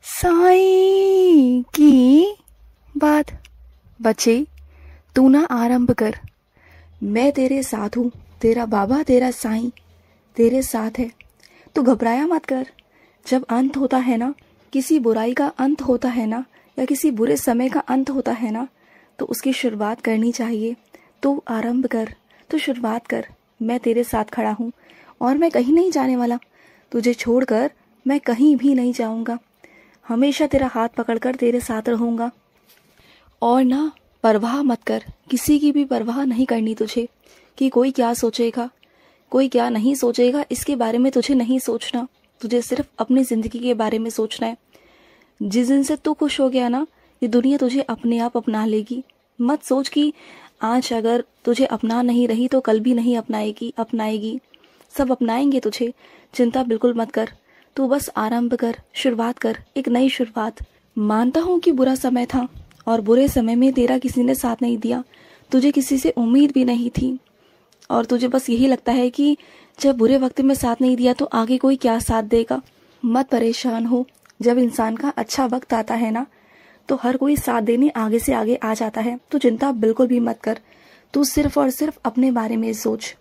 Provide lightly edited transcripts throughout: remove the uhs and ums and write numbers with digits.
साईं की बात। बच्चे तू ना आरंभ कर, मैं तेरे साथ हूँ। तेरा बाबा तेरा साईं तेरे साथ है। तू घबराया मत कर। जब अंत होता है ना, किसी बुराई का अंत होता है ना, या किसी बुरे समय का अंत होता है ना, तो उसकी शुरुआत करनी चाहिए। तू आरंभ कर, तू शुरुआत कर। मैं तेरे साथ खड़ा हूँ और मैं कहीं नहीं जाने वाला। तुझे छोड़कर मैं कहीं भी नहीं जाऊँगा। हमेशा तेरा हाथ पकड़कर तेरे साथ रहूँगा। और ना परवाह मत कर, किसी की भी परवाह नहीं करनी तुझे कि कोई क्या सोचेगा, कोई क्या नहीं सोचेगा। इसके बारे में तुझे नहीं सोचना। तुझे सिर्फ अपनी ज़िंदगी के बारे में सोचना है। जिस दिन से तू खुश हो गया ना, ये दुनिया तुझे अपने आप अपना लेगी। मत सोच कि आज अगर तुझे अपना नहीं रही तो कल भी नहीं अपनाएगी। सब अपनाएंगे तुझे। चिंता बिल्कुल मत कर। तू बस आरंभ कर, शुरुआत कर, एक नई शुरुआत। मानता हूँ कि बुरा समय था और बुरे समय में तेरा किसी ने साथ नहीं दिया। तुझे किसी से उम्मीद भी नहीं थी और तुझे बस यही लगता है कि जब बुरे वक्त में साथ नहीं दिया तो आगे कोई क्या साथ देगा। मत परेशान हो। जब इंसान का अच्छा वक्त आता है ना, तो हर कोई साथ देने आगे से आगे आ जाता है। तो चिंता बिल्कुल भी मत कर। तू सिर्फ और सिर्फ अपने बारे में सोच।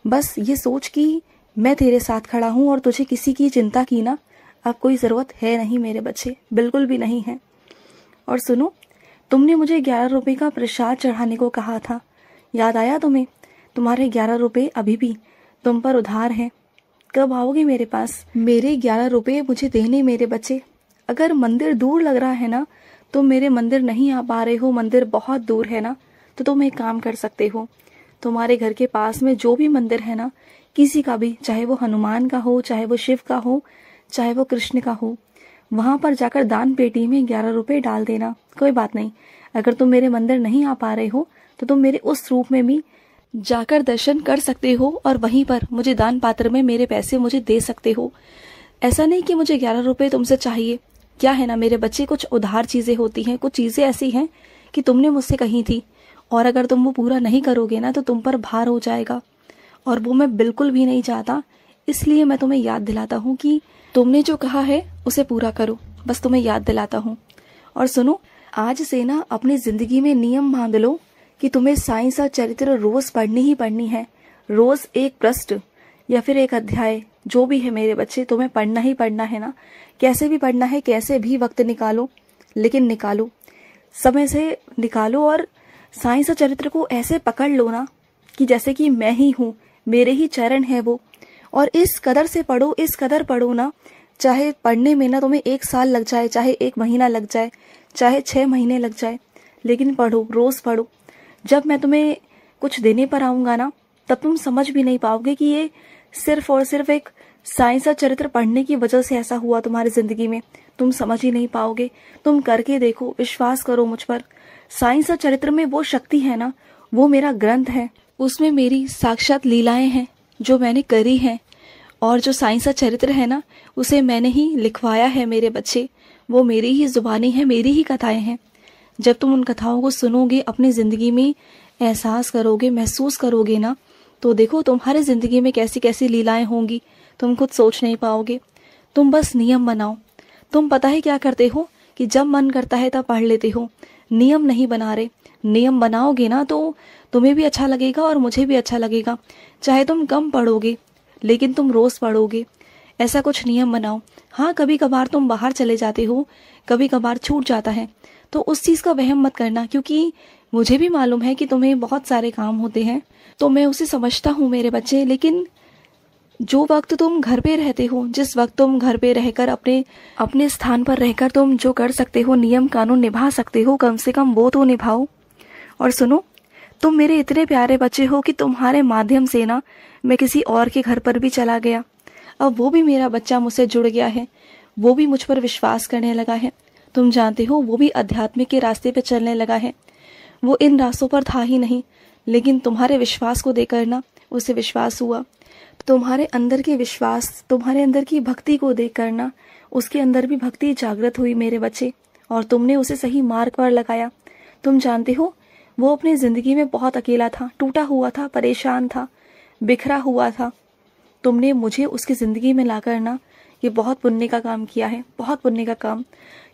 बस ये सोच कि मैं तेरे साथ खड़ा हूँ और तुझे किसी की चिंता की ना अब कोई ज़रूरत है नहीं मेरे बच्चे, बिल्कुल भी नहीं है। और सुनो, तुमने मुझे 11 रुपए का प्रसाद चढ़ाने को कहा था, याद आया तुम्हें? तुम्हारे 11 रुपए अभी भी तुम पर उधार हैं। कब आओगे मेरे पास? मेरे 11 रुपए मुझे देने मेरे बच्चे। अगर मंदिर दूर लग रहा है ना, तुम मेरे मंदिर नहीं आ पा रहे हो, मंदिर बहुत दूर है ना, तो तुम एक काम कर सकते हो। तुम्हारे घर के पास में जो भी मंदिर है ना, किसी का भी, चाहे वो हनुमान का हो, चाहे वो शिव का हो, चाहे वो कृष्ण का हो, वहां पर जाकर दान पेटी में 11 रुपए डाल देना। कोई बात नहीं, अगर तुम मेरे मंदिर नहीं आ पा रहे हो तो तुम मेरे उस रूप में भी जाकर दर्शन कर सकते हो और वहीं पर मुझे दान पात्र में मेरे पैसे मुझे दे सकते हो। ऐसा नहीं कि मुझे 11 रुपए तुमसे चाहिए। क्या है ना मेरे बच्चे, कुछ उधार चीजें होती हैं, कुछ चीजें ऐसी हैं कि तुमने मुझसे कही थी और अगर तुम वो पूरा नहीं करोगे ना तो तुम पर भार हो जाएगा और वो मैं बिल्कुल भी नहीं चाहता। इसलिए मैं तुम्हें याद दिलाता हूँ कि तुमने जो कहा है उसे पूरा करो। बस तुम्हें याद दिलाता हूँ। और सुनो, आज से ना अपनी जिंदगी में नियम बांध लो कि तुम्हें साइंस और चरित्र रोज पढ़नी ही पढ़नी है। रोज एक पृष्ठ या फिर एक अध्याय, जो भी है मेरे बच्चे, तुम्हें पढ़ना ही पढ़ना है ना। कैसे भी पढ़ना है, कैसे भी वक्त निकालो, लेकिन निकालो, समय से निकालो। और साइंस और चरित्र को ऐसे पकड़ लो ना कि जैसे कि मैं ही हूँ, मेरे ही चरण है वो। और इस कदर से पढ़ो, इस कदर पढ़ो ना, चाहे पढ़ने में ना तुम्हें 1 साल लग जाए, चाहे 1 महीना लग जाए, चाहे 6 महीने लग जाए, लेकिन पढ़ो, रोज पढ़ो। जब मैं तुम्हें कुछ देने पर आऊंगा ना, तब तुम समझ भी नहीं पाओगे कि ये सिर्फ और सिर्फ एक साइंस और चरित्र पढ़ने की वजह से ऐसा हुआ तुम्हारी जिंदगी में। तुम समझ ही नहीं पाओगे। तुम करके देखो, विश्वास करो मुझ पर। साइंस और चरित्र में वो शक्ति है ना, वो मेरा ग्रंथ है, उसमें मेरी साक्षात लीलाएं हैं जो मैंने करी हैं। और जो साइंस और चरित्र है ना, उसे मैंने ही लिखवाया है मेरे बच्चे। वो मेरी ही जुबानी है, मेरी ही कथाएं हैं। जब तुम उन कथाओं को सुनोगे, अपनी जिंदगी में एहसास करोगे, महसूस करोगे ना, तो देखो तुम्हारी जिंदगी में कैसी कैसी लीलाएं होंगी, तुम खुद सोच नहीं पाओगे। तुम बस नियम बनाओ। तुम पता है क्या करते हो कि जब मन करता है तब पढ़ लेते हो, नियम नहीं बना रहे। नियम बनाओगे ना तो तुम्हें भी अच्छा लगेगा और मुझे भी अच्छा लगेगा। चाहे तुम कम पढ़ोगे लेकिन तुम रोज पढ़ोगे। ऐसा कुछ नियम बनाओ। हाँ, कभी कभार तुम बाहर चले जाते हो, कभी कभार छूट जाता है, तो उस चीज का वहम मत करना, क्योंकि मुझे भी मालूम है कि तुम्हें बहुत सारे काम होते हैं, तो मैं उसे समझता हूँ मेरे बच्चे। लेकिन जो वक्त तुम घर पे रहते हो, जिस वक्त तुम घर पे रहकर अपने अपने स्थान पर रहकर तुम जो कर सकते हो, नियम कानून निभा सकते हो, कम से कम वो तो निभाओ। और सुनो, तुम मेरे इतने प्यारे बच्चे हो कि तुम्हारे माध्यम से ना मैं किसी और के घर पर भी चला गया। अब वो भी मेरा बच्चा मुझसे जुड़ गया है, वो भी मुझ पर विश्वास करने लगा है। तुम जानते हो, वो भी अध्यात्म के रास्ते पे चलने लगा है। वो इन रास्तों पर था ही नहीं, लेकिन तुम्हारे विश्वास को देकर ना उसे विश्वास हुआ। तुम्हारे अंदर के विश्वास, तुम्हारे अंदर की भक्ति को देखकर ना उसके अंदर भी भक्ति जागृत हुई मेरे बच्चे, और तुमने उसे सही मार्ग पर लगाया। तुम जानते हो, वो अपनी जिंदगी में बहुत अकेला था, टूटा हुआ था, परेशान था, बिखरा हुआ था। तुमने मुझे उसकी जिंदगी में लाकर ना ये बहुत पुण्य का काम किया है, बहुत पुण्य का काम।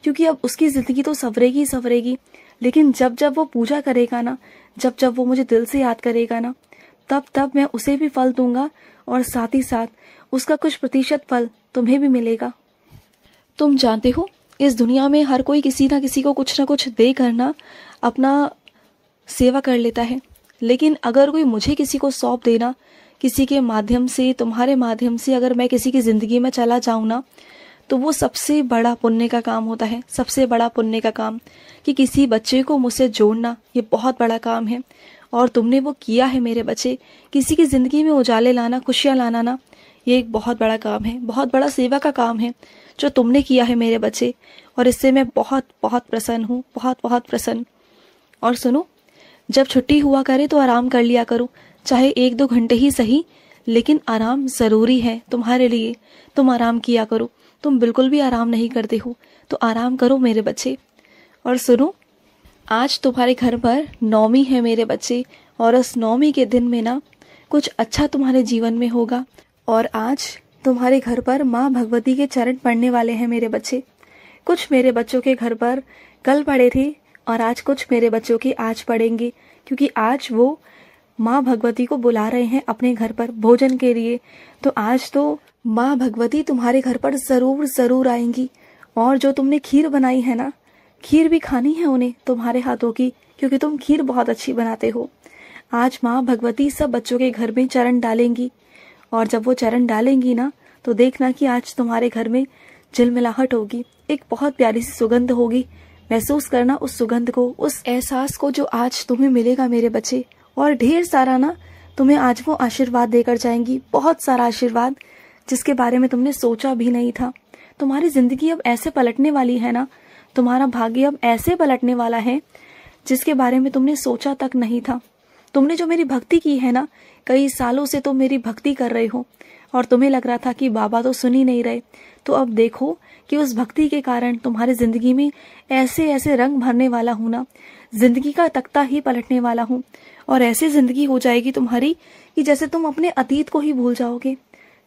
क्योंकि अब उसकी ज़िंदगी तो संवरेगी ही संवरेगी, लेकिन जब जब वो पूजा करेगा ना, जब जब वो मुझे दिल से याद करेगा ना, तब तब मैं उसे भी फल दूंगा और साथ ही साथ उसका कुछ प्रतिशत फल तुम्हें भी मिलेगा। तुम जानते हो, इस दुनिया में हर कोई किसी ना किसी को कुछ ना कुछ दे कर ना अपना सेवा कर लेता है, लेकिन अगर कोई मुझे किसी को सौंप देना, किसी के माध्यम से, तुम्हारे माध्यम से अगर मैं किसी की ज़िंदगी में चला जाऊँ ना, तो वो सबसे बड़ा पुण्य का काम होता है, सबसे बड़ा पुण्य का काम। कि किसी बच्चे को मुझसे जोड़ना, ये बहुत बड़ा काम है और तुमने वो किया है मेरे बच्चे। किसी की ज़िंदगी में उजाले लाना, खुशियाँ लाना ना, ये एक बहुत बड़ा काम है, बहुत बड़ा सेवा का काम है जो तुमने किया है मेरे बच्चे, और इससे मैं बहुत बहुत प्रसन्न हूँ, बहुत बहुत प्रसन्न। और सुनो, जब छुट्टी हुआ करे तो आराम कर लिया करो, चाहे 1-2 घंटे ही सही, लेकिन आराम ज़रूरी है तुम्हारे लिए। तुम आराम किया करो, तुम बिल्कुल भी आराम नहीं करते हो, तो आराम करो मेरे बच्चे। और सुनो, आज तुम्हारे घर पर नवमी है मेरे बच्चे, और उस नवमी के दिन में ना कुछ अच्छा तुम्हारे जीवन में होगा। और आज तुम्हारे घर पर माँ भगवती के चरण पड़ने वाले हैं मेरे बच्चे। कुछ मेरे बच्चों के घर पर कल पड़े थे और आज कुछ मेरे बच्चों के आज पड़ेंगे, क्योंकि आज वो माँ भगवती को बुला रहे हैं अपने घर पर भोजन के लिए। तो आज तो माँ भगवती तुम्हारे घर पर ज़रूर ज़रूर आएंगी, और जो तुमने खीर बनाई है ना, खीर भी खानी है उन्हें तुम्हारे हाथों की, क्योंकि तुम खीर बहुत अच्छी बनाते हो। आज माँ भगवती सब बच्चों के घर में चरण डालेंगी, और जब वो चरण डालेंगी ना, तो देखना कि आज तुम्हारे घर में झिलमिलाहट होगी, एक बहुत प्यारी सी सुगंध होगी। महसूस करना उस सुगंध को, उस एहसास को जो आज तुम्हें मिलेगा मेरे बच्चे। और ढेर सारा ना तुम्हें आज वो आशीर्वाद देकर जाएंगी, बहुत सारा आशीर्वाद जिसके बारे में तुमने सोचा भी नहीं था। तुम्हारी जिंदगी अब ऐसे पलटने वाली है ना, तुम्हारा भाग्य अब ऐसे पलटने वाला है जिसके बारे में तुमने सोचा तक नहीं था। तुमने जो मेरी भक्ति की है ना, कई सालों से तुम मेरी भक्ति कर रहे हो और तुम्हें लग रहा था कि बाबा तो सुन ही नहीं रहे, तो अब देखो कि उस भक्ति के कारण तुम्हारी जिंदगी में ऐसे ऐसे रंग भरने वाला हूँ ना, जिंदगी का तख्ता ही पलटने वाला हूँ। और ऐसी जिंदगी हो जाएगी तुम्हारी कि जैसे तुम अपने अतीत को ही भूल जाओगे।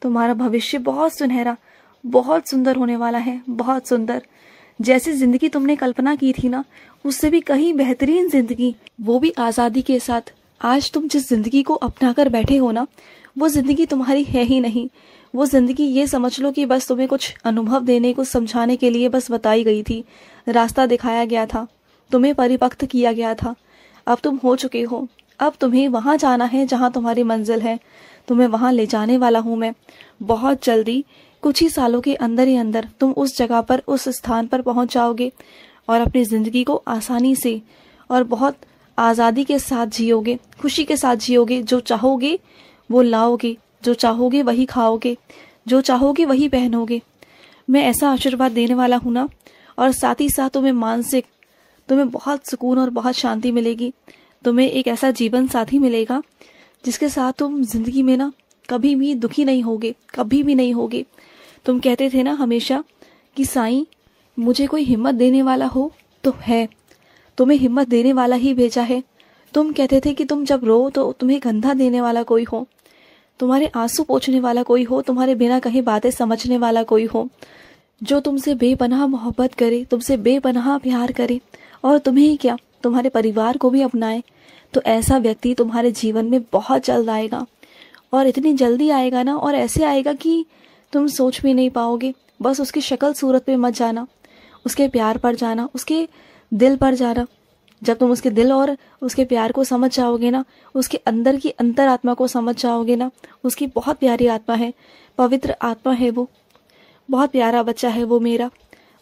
तुम्हारा भविष्य बहुत सुनहरा, बहुत सुंदर होने वाला है, बहुत सुंदर। जैसी जिंदगी तुमने कल्पना की थी ना, उससे भी कहीं बेहतरीन जिंदगी, वो भी आज़ादी के साथ। आज तुम जिस जिंदगी को अपना कर बैठे हो ना, वो जिंदगी तुम्हारी है ही नहीं। वो जिंदगी ये समझ लो कि बस तुम्हें कुछ अनुभव देने, कुछ समझाने के लिए बस बताई गई थी, रास्ता दिखाया गया था, तुम्हें परिपक्व किया गया था। अब तुम हो चुके हो, अब तुम्हें वहाँ जाना है जहाँ तुम्हारी मंजिल है। तुम्हें वहाँ ले जाने वाला हूँ मैं। बहुत जल्दी, कुछ ही सालों के अंदर ही अंदर तुम उस जगह पर, उस स्थान पर पहुँच जाओगे और अपनी ज़िंदगी को आसानी से और बहुत आज़ादी के साथ जियोगे, खुशी के साथ जियोगे। जो चाहोगे वो लाओगे, जो चाहोगे वही खाओगे, जो चाहोगे वही पहनोगे। मैं ऐसा आशीर्वाद देने वाला हूँ ना, और साथ ही साथ तुम्हें मानसिक, तुम्हें बहुत सुकून और बहुत शांति मिलेगी। तुम्हें एक ऐसा जीवन साथी मिलेगा जिसके साथ तुम जिंदगी में ना कभी भी दुखी नहीं होगे, कभी भी नहीं होगे। तुम कहते थे ना हमेशा कि साईं, मुझे कोई हिम्मत देने वाला हो तो है, तुम्हें हिम्मत देने वाला ही भेजा है। तुम कहते थे कि तुम जब रो तो तुम्हें कंधा देने वाला कोई हो, तुम्हारे आंसू पोंछने वाला कोई हो, तुम्हारे बिना कहीं बातें समझने वाला कोई हो, जो तुमसे बेपनाह मोहब्बत करे, तुमसे बेपनाह प्यार करे, और तुम्हें ही क्या, तुम्हारे परिवार को भी अपनाए। तो ऐसा व्यक्ति तुम्हारे जीवन में बहुत जल्द आएगा, और इतनी जल्दी आएगा ना, और ऐसे आएगा कि तुम सोच भी नहीं पाओगे। बस उसकी शक्ल सूरत पे मत जाना, उसके प्यार पर जाना, उसके दिल पर जाना। जब तुम उसके दिल और उसके प्यार को समझ जाओगे ना, उसके अंदर की अंतरात्मा को समझ जाओगे ना, उसकी बहुत प्यारी आत्मा है, पवित्र आत्मा है वो, बहुत प्यारा बच्चा है वो मेरा।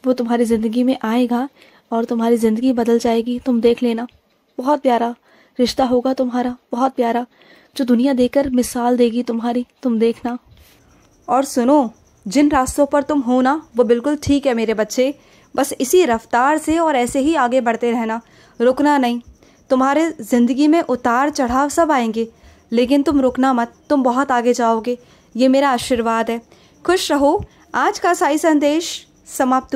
वो तुम्हारी ज़िंदगी में आएगा और तुम्हारी ज़िंदगी बदल जाएगी। तुम देख लेना, बहुत प्यारा रिश्ता होगा तुम्हारा, बहुत प्यारा, जो दुनिया देखकर मिसाल देगी तुम्हारी, तुम देखना। और सुनो, जिन रास्तों पर तुम हो ना, वो बिल्कुल ठीक है मेरे बच्चे। बस इसी रफ्तार से और ऐसे ही आगे बढ़ते रहना, रुकना नहीं। तुम्हारे ज़िंदगी में उतार चढ़ाव सब आएंगे, लेकिन तुम रुकना मत, तुम बहुत आगे जाओगे, ये मेरा आशीर्वाद है। खुश रहो। आज का साई संदेश समाप्त।